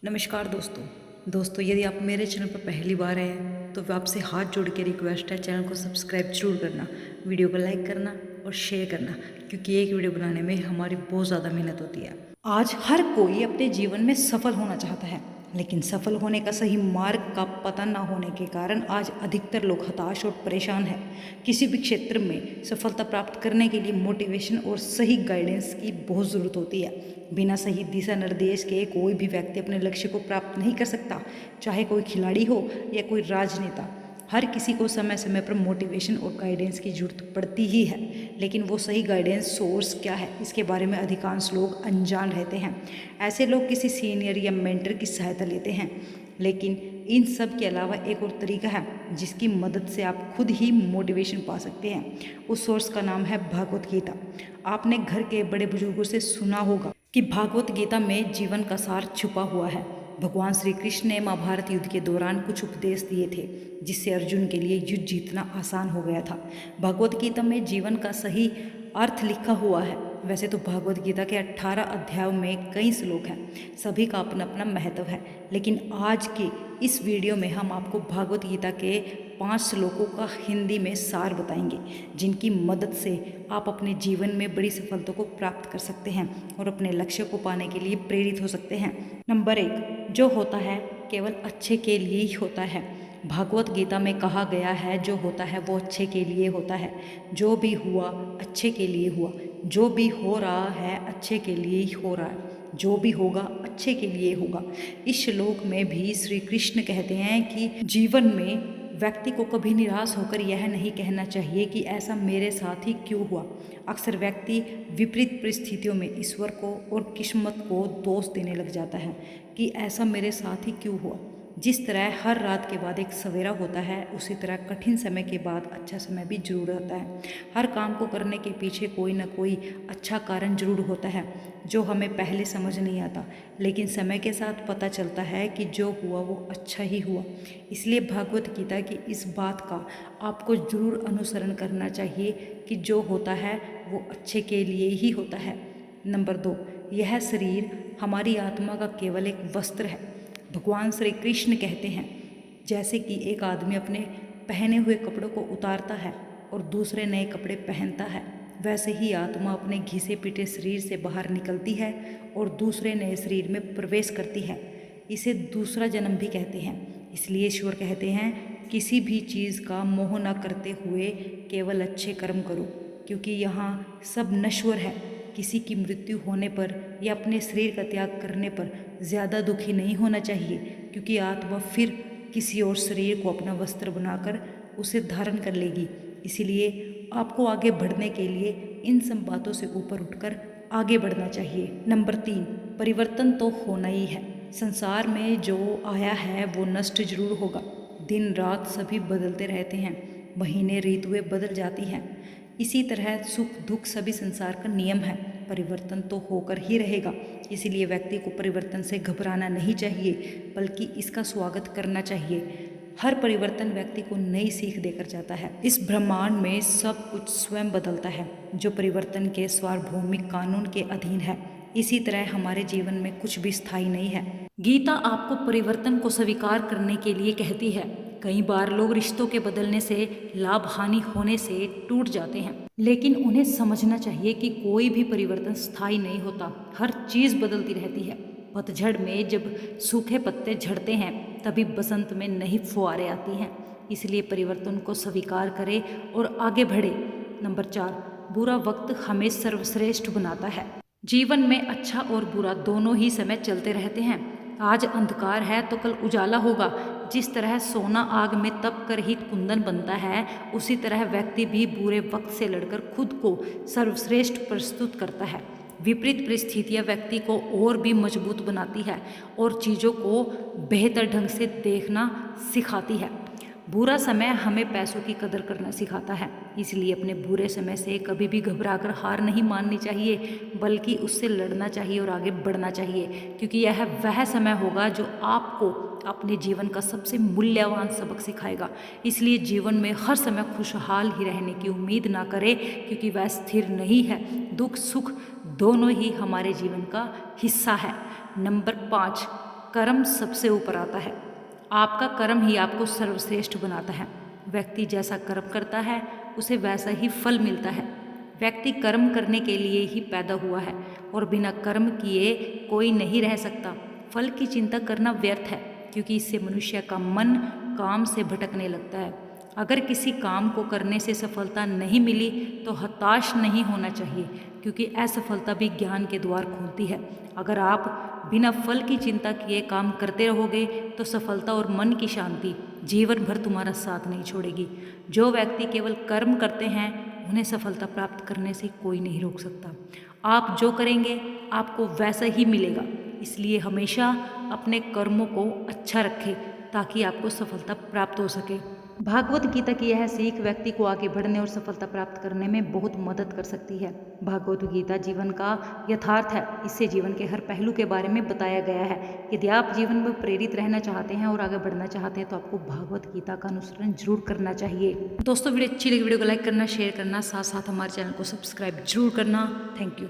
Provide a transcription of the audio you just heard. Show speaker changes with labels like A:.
A: नमस्कार दोस्तों यदि आप मेरे चैनल पर पहली बार हैं तो आपसे हाथ जोड़ के रिक्वेस्ट है, चैनल को सब्सक्राइब जरूर करना, वीडियो को लाइक करना और शेयर करना, क्योंकि एक वीडियो बनाने में हमारी बहुत ज़्यादा मेहनत होती है। आज हर कोई अपने जीवन में सफल होना चाहता है, लेकिन सफल होने का सही मार्ग का पता न होने के कारण आज अधिकतर लोग हताश और परेशान हैं। किसी भी क्षेत्र में सफलता प्राप्त करने के लिए मोटिवेशन और सही गाइडेंस की बहुत ज़रूरत होती है। बिना सही दिशा निर्देश के कोई भी व्यक्ति अपने लक्ष्य को प्राप्त नहीं कर सकता, चाहे कोई खिलाड़ी हो या कोई राजनेता। हर किसी को समय समय पर मोटिवेशन और गाइडेंस की जरूरत पड़ती ही है, लेकिन वो सही गाइडेंस सोर्स क्या है, इसके बारे में अधिकांश लोग अनजान रहते हैं। ऐसे लोग किसी सीनियर या मेंटर की सहायता लेते हैं, लेकिन इन सब के अलावा एक और तरीका है जिसकी मदद से आप खुद ही मोटिवेशन पा सकते हैं। उस सोर्स का नाम है भागवत गीता। आपने घर के बड़े बुजुर्गों से सुना होगा कि भागवत गीता में जीवन का सार छुपा हुआ है। भगवान श्री कृष्ण ने महाभारत युद्ध के दौरान कुछ उपदेश दिए थे, जिससे अर्जुन के लिए युद्ध जीतना आसान हो गया था। भगवत गीता में जीवन का सही अर्थ लिखा हुआ है। वैसे तो भगवत गीता के 18 अध्यायों में कई श्लोक हैं, सभी का अपना अपना महत्व है, लेकिन आज के इस वीडियो में हम आपको भगवत गीता के 5 श्लोकों का हिंदी में सार बताएंगे, जिनकी मदद से आप अपने जीवन में बड़ी सफलता को प्राप्त कर सकते हैं और अपने लक्ष्य को पाने के लिए प्रेरित हो सकते हैं। नंबर 1, जो होता है केवल अच्छे के लिए ही होता है। भागवत गीता में कहा गया है, जो होता है वो अच्छे के लिए होता है। जो भी हुआ अच्छे के लिए हुआ, जो भी हो रहा है अच्छे के लिए ही हो रहा है, जो भी होगा अच्छे के लिए होगा। इस श्लोक में भी श्री कृष्ण कहते हैं कि जीवन में व्यक्ति को कभी निराश होकर यह नहीं कहना चाहिए कि ऐसा मेरे साथ ही क्यों हुआ। अक्सर व्यक्ति विपरीत परिस्थितियों में ईश्वर को और किस्मत को दोष देने लग जाता है कि ऐसा मेरे साथ ही क्यों हुआ। जिस तरह हर रात के बाद एक सवेरा होता है, उसी तरह कठिन समय के बाद अच्छा समय भी जरूर आता है। हर काम को करने के पीछे कोई ना कोई अच्छा कारण जरूर होता है, जो हमें पहले समझ नहीं आता, लेकिन समय के साथ पता चलता है कि जो हुआ वो अच्छा ही हुआ। इसलिए भगवत गीता की इस बात का आपको जरूर अनुसरण करना चाहिए कि जो होता है वो अच्छे के लिए ही होता है। नंबर 2, यह शरीर हमारी आत्मा का केवल एक वस्त्र है। भगवान श्री कृष्ण कहते हैं, जैसे कि एक आदमी अपने पहने हुए कपड़ों को उतारता है और दूसरे नए कपड़े पहनता है, वैसे ही आत्मा अपने घिसे पिटे शरीर से बाहर निकलती है और दूसरे नए शरीर में प्रवेश करती है। इसे दूसरा जन्म भी कहते हैं। इसलिए ईश्वर कहते हैं, किसी भी चीज़ का मोह न करते हुए केवल अच्छे कर्म करो, क्योंकि यहाँ सब नश्वर है। किसी की मृत्यु होने पर या अपने शरीर का त्याग करने पर ज़्यादा दुखी नहीं होना चाहिए, क्योंकि आत्मा फिर किसी और शरीर को अपना वस्त्र बनाकर उसे धारण कर लेगी। इसीलिए आपको आगे बढ़ने के लिए इन सब बातों से ऊपर उठकर आगे बढ़ना चाहिए। नंबर 3, परिवर्तन तो होना ही है। संसार में जो आया है वो नष्ट जरूर होगा। दिन रात सभी बदलते रहते हैं, महीने ऋतुएं बदल जाती हैं। इसी तरह सुख दुख सभी संसार का नियम है, परिवर्तन तो होकर ही रहेगा। इसीलिए व्यक्ति को परिवर्तन से घबराना नहीं चाहिए, बल्कि इसका स्वागत करना चाहिए। हर परिवर्तन व्यक्ति को नई सीख देकर जाता है। इस ब्रह्मांड में सब कुछ स्वयं बदलता है, जो परिवर्तन के सार्वभौमिक कानून के अधीन है। इसी तरह हमारे जीवन में कुछ भी स्थायी नहीं है। गीता आपको परिवर्तन को स्वीकार करने के लिए कहती है। कई बार लोग रिश्तों के बदलने से, लाभ हानि होने से टूट जाते हैं, लेकिन उन्हें समझना चाहिए कि कोई भी परिवर्तन स्थायी नहीं होता। हर चीज़ बदलती रहती है। पतझड़ में जब सूखे पत्ते झड़ते हैं, तभी बसंत में नई फुहारें आती हैं। इसलिए परिवर्तन को स्वीकार करें और आगे बढ़े। नंबर 4, बुरा वक्त हमें सर्वश्रेष्ठ बनाता है। जीवन में अच्छा और बुरा दोनों ही समय चलते रहते हैं। आज अंधकार है तो कल उजाला होगा। जिस तरह सोना आग में तप कर ही कुंदन बनता है, उसी तरह व्यक्ति भी बुरे वक्त से लड़कर खुद को सर्वश्रेष्ठ प्रस्तुत करता है। विपरीत परिस्थितियां व्यक्ति को और भी मजबूत बनाती है और चीज़ों को बेहतर ढंग से देखना सिखाती है। बुरा समय हमें पैसों की कदर करना सिखाता है, इसलिए अपने बुरे समय से कभी भी घबराकर हार नहीं माननी चाहिए, बल्कि उससे लड़ना चाहिए और आगे बढ़ना चाहिए, क्योंकि यह वह समय होगा जो आपको अपने जीवन का सबसे मूल्यवान सबक सिखाएगा। इसलिए जीवन में हर समय खुशहाल ही रहने की उम्मीद ना करें, क्योंकि वह स्थिर नहीं है। दुख सुख दोनों ही हमारे जीवन का हिस्सा है। नंबर 5, कर्म सबसे ऊपर आता है। आपका कर्म ही आपको सर्वश्रेष्ठ बनाता है। व्यक्ति जैसा कर्म करता है उसे वैसा ही फल मिलता है। व्यक्ति कर्म करने के लिए ही पैदा हुआ है और बिना कर्म किए कोई नहीं रह सकता। फल की चिंता करना व्यर्थ है, क्योंकि इससे मनुष्य का मन काम से भटकने लगता है। अगर किसी काम को करने से सफलता नहीं मिली तो हताश नहीं होना चाहिए, क्योंकि असफलता भी ज्ञान के द्वार खोलती है। अगर आप बिना फल की चिंता किए काम करते रहोगे तो सफलता और मन की शांति जीवन भर तुम्हारा साथ नहीं छोड़ेगी। जो व्यक्ति केवल कर्म करते हैं उन्हें सफलता प्राप्त करने से कोई नहीं रोक सकता। आप जो करेंगे आपको वैसा ही मिलेगा। इसलिए हमेशा अपने कर्मों को अच्छा रखें ताकि आपको सफलता प्राप्त हो सके। भागवत गीता की यह सीख व्यक्ति को आगे बढ़ने और सफलता प्राप्त करने में बहुत मदद कर सकती है। भागवत गीता जीवन का यथार्थ है। इससे जीवन के हर पहलू के बारे में बताया गया है। यदि आप जीवन में प्रेरित रहना चाहते हैं और आगे बढ़ना चाहते हैं तो आपको भागवत गीता का अनुसरण जरूर करना चाहिए। दोस्तों, वीडियो अच्छी लगी वीडियो को लाइक करना, शेयर करना, साथ साथ हमारे चैनल को सब्सक्राइब जरूर करना। Thank you.